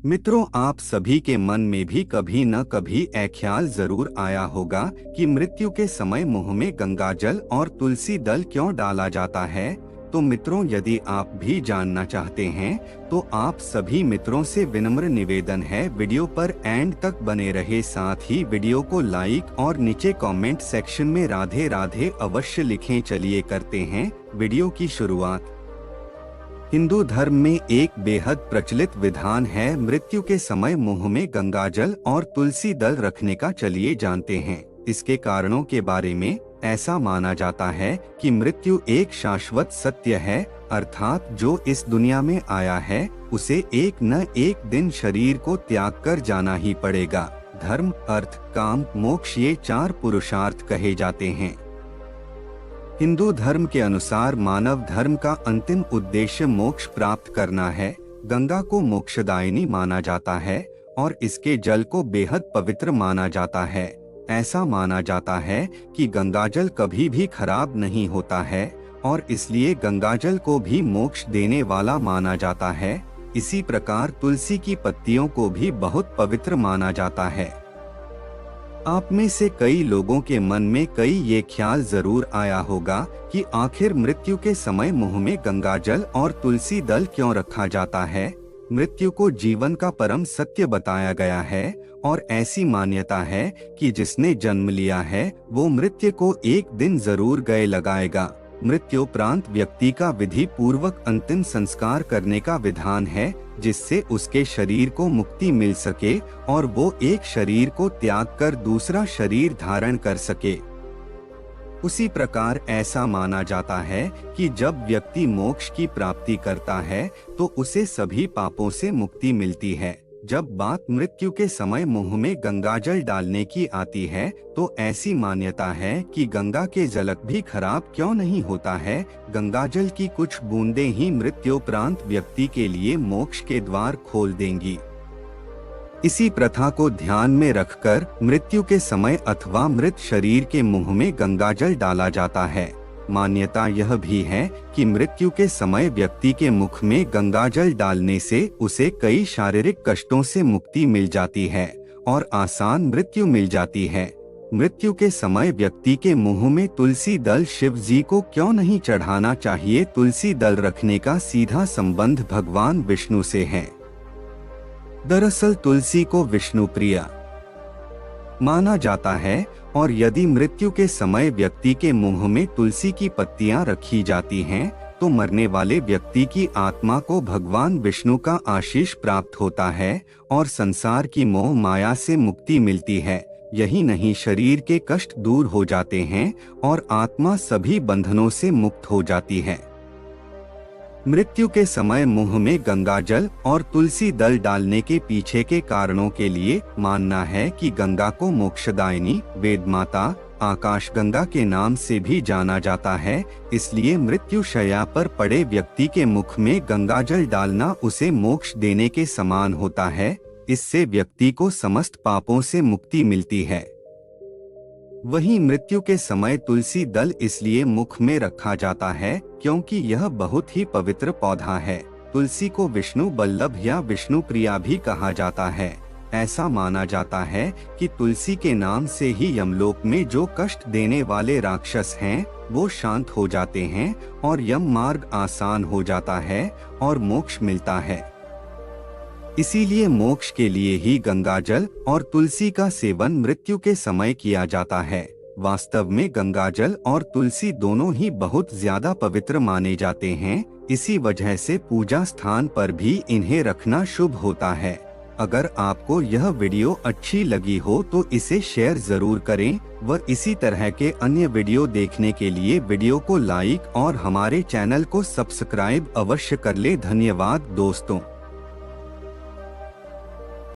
मित्रों, आप सभी के मन में भी कभी न कभी एक ख्याल जरूर आया होगा कि मृत्यु के समय मुंह में गंगाजल और तुलसी दल क्यों डाला जाता है। तो मित्रों, यदि आप भी जानना चाहते हैं तो आप सभी मित्रों से विनम्र निवेदन है, वीडियो पर एंड तक बने रहे। साथ ही वीडियो को लाइक और नीचे कमेंट सेक्शन में राधे राधे अवश्य लिखें। चलिए करते हैं वीडियो की शुरुआत। हिंदू धर्म में एक बेहद प्रचलित विधान है मृत्यु के समय मुंह में गंगाजल और तुलसी दल रखने का। चलिए जानते हैं इसके कारणों के बारे में। ऐसा माना जाता है कि मृत्यु एक शाश्वत सत्य है, अर्थात जो इस दुनिया में आया है उसे एक न एक दिन शरीर को त्याग कर जाना ही पड़ेगा। धर्म, अर्थ, काम, मोक्ष, ये 4 पुरुषार्थ कहे जाते हैं। हिंदू धर्म के अनुसार मानव धर्म का अंतिम उद्देश्य मोक्ष प्राप्त करना है। गंगा को मोक्षदायिनी माना जाता है और इसके जल को बेहद पवित्र माना जाता है। ऐसा माना जाता है कि गंगाजल कभी भी खराब नहीं होता है और इसलिए गंगाजल को भी मोक्ष देने वाला माना जाता है। इसी प्रकार तुलसी की पत्तियों को भी बहुत पवित्र माना जाता है। आप में से कई लोगों के मन में कई ये ख्याल जरूर आया होगा कि आखिर मृत्यु के समय मुंह में गंगाजल और तुलसी दल क्यों रखा जाता है। मृत्यु को जीवन का परम सत्य बताया गया है और ऐसी मान्यता है कि जिसने जन्म लिया है वो मृत्यु को एक दिन जरूर गले लगाएगा। मृत्युपरांत व्यक्ति का विधि पूर्वक अंतिम संस्कार करने का विधान है, जिससे उसके शरीर को मुक्ति मिल सके और वो एक शरीर को त्याग कर दूसरा शरीर धारण कर सके। उसी प्रकार ऐसा माना जाता है कि जब व्यक्ति मोक्ष की प्राप्ति करता है तो उसे सभी पापों से मुक्ति मिलती है। जब बात मृत्यु के समय मुंह में गंगाजल डालने की आती है तो ऐसी मान्यता है कि गंगा के जल भी खराब क्यों नहीं होता है। गंगाजल की कुछ बूंदें ही मृत्युपरांत व्यक्ति के लिए मोक्ष के द्वार खोल देंगी। इसी प्रथा को ध्यान में रखकर मृत्यु के समय अथवा मृत शरीर के मुंह में गंगाजल डाला जाता है। मान्यता यह भी है कि मृत्यु के समय व्यक्ति के मुख में गंगाजल डालने से उसे कई शारीरिक कष्टों से मुक्ति मिल जाती है और आसान मृत्यु मिल जाती है। मृत्यु के समय व्यक्ति के मुंह में तुलसी दल शिव जी को क्यों नहीं चढ़ाना चाहिए। तुलसी दल रखने का सीधा संबंध भगवान विष्णु से है। दरअसल तुलसी को विष्णु प्रिया माना जाता है और यदि मृत्यु के समय व्यक्ति के मुंह में तुलसी की पत्तियां रखी जाती हैं तो मरने वाले व्यक्ति की आत्मा को भगवान विष्णु का आशीष प्राप्त होता है और संसार की मोह माया से मुक्ति मिलती है। यही नहीं, शरीर के कष्ट दूर हो जाते हैं और आत्मा सभी बंधनों से मुक्त हो जाती है। मृत्यु के समय मुंह में गंगाजल और तुलसी दल डालने के पीछे के कारणों के लिए मानना है कि गंगा को मोक्षदायिनी, वेदमाता, आकाश गंगा के नाम से भी जाना जाता है। इसलिए मृत्यु शैया पर पड़े व्यक्ति के मुख में गंगाजल डालना उसे मोक्ष देने के समान होता है। इससे व्यक्ति को समस्त पापों से मुक्ति मिलती है। वहीं मृत्यु के समय तुलसी दल इसलिए मुख में रखा जाता है क्योंकि यह बहुत ही पवित्र पौधा है। तुलसी को विष्णु बल्लभ या विष्णु प्रिया भी कहा जाता है। ऐसा माना जाता है कि तुलसी के नाम से ही यमलोक में जो कष्ट देने वाले राक्षस हैं वो शांत हो जाते हैं और यम मार्ग आसान हो जाता है और मोक्ष मिलता है। इसीलिए मोक्ष के लिए ही गंगाजल और तुलसी का सेवन मृत्यु के समय किया जाता है। वास्तव में गंगाजल और तुलसी दोनों ही बहुत ज्यादा पवित्र माने जाते हैं। इसी वजह से पूजा स्थान पर भी इन्हें रखना शुभ होता है। अगर आपको यह वीडियो अच्छी लगी हो तो इसे शेयर जरूर करें व इसी तरह के अन्य वीडियो देखने के लिए वीडियो को लाइक और हमारे चैनल को सब्सक्राइब अवश्य कर ले। धन्यवाद दोस्तों।